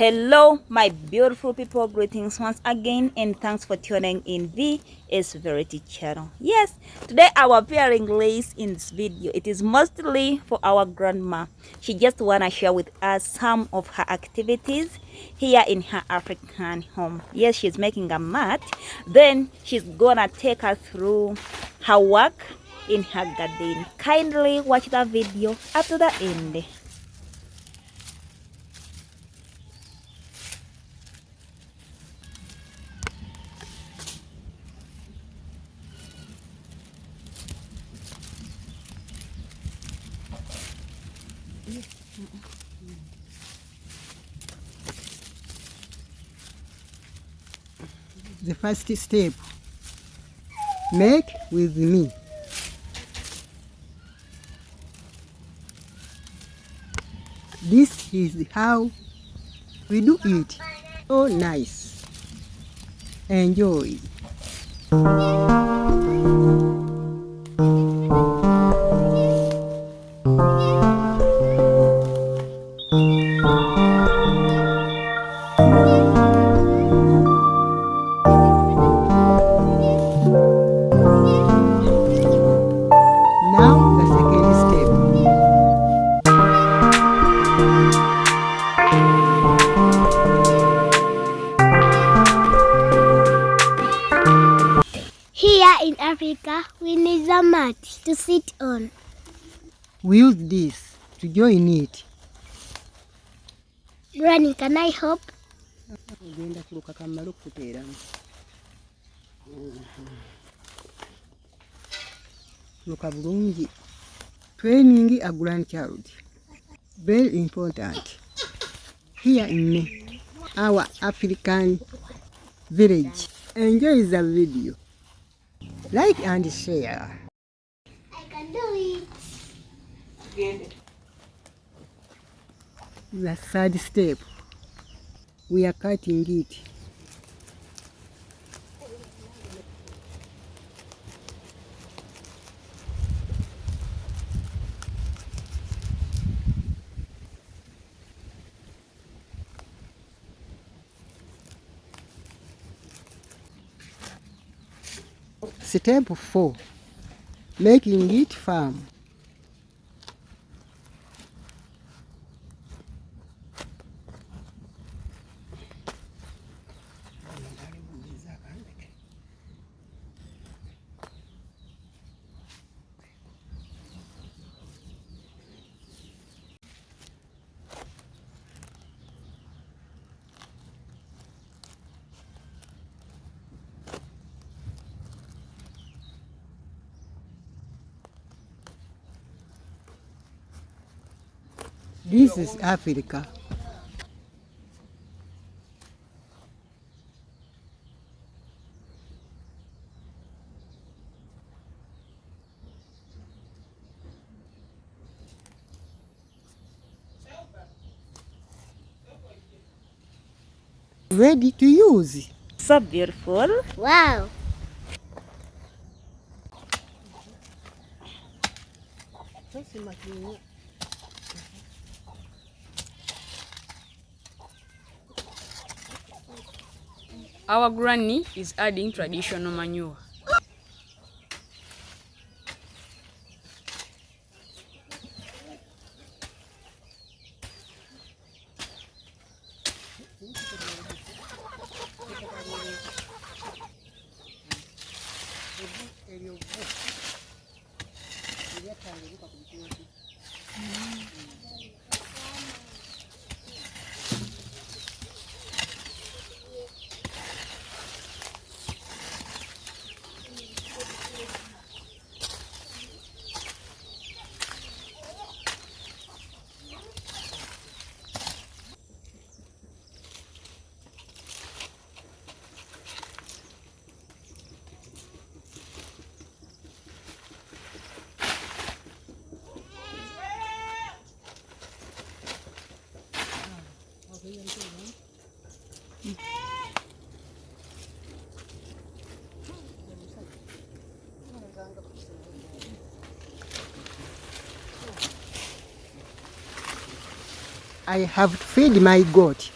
Hello my beautiful people, greetings once again and thanks for tuning in VS-Verity channel. Yes, today our appearing lace in this video, it is mostly for our grandma. She just wanna share with us some of her activities here in her African home. Yes, she's making a mat, then she's gonna take us through her work in her garden. Kindly watch the video up to the end. The first step, make with me. This is how we do it. So nice. Enjoy. Now the second step. Here in Africa, we need a mat to sit on. We use this to join it. Granny, can I help? Training a grandchild, very important. Here in our African village. Enjoy the video. Like and share. I can do it. The third step, we are cutting it. Step 4, making it firm. This is Africa. Ready to use. So beautiful. Wow. Our granny is adding traditional manure. I have fed my goat.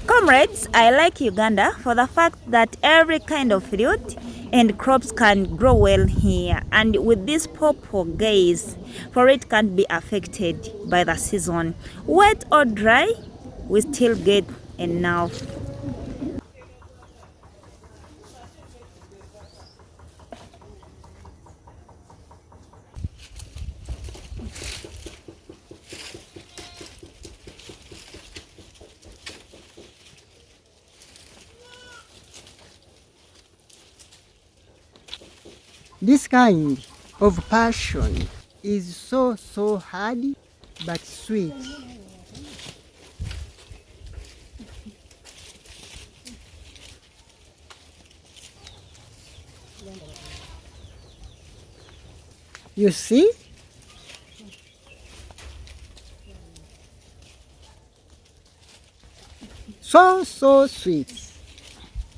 Comrades, I like Uganda for the fact that every kind of fruit and crops can grow well here, and with this purple gaze, for it can't be affected by the season. Wet or dry, we still get enough. This kind of passion is so hard but sweet. You see? So sweet.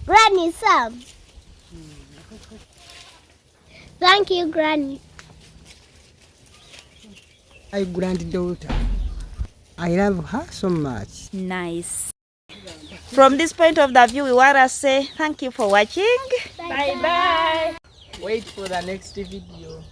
Granny, some. Thank you, Granny. My granddaughter. I love her so much. Nice. From this point of the view, we want to say thank you for watching. Bye bye. Wait for the next video.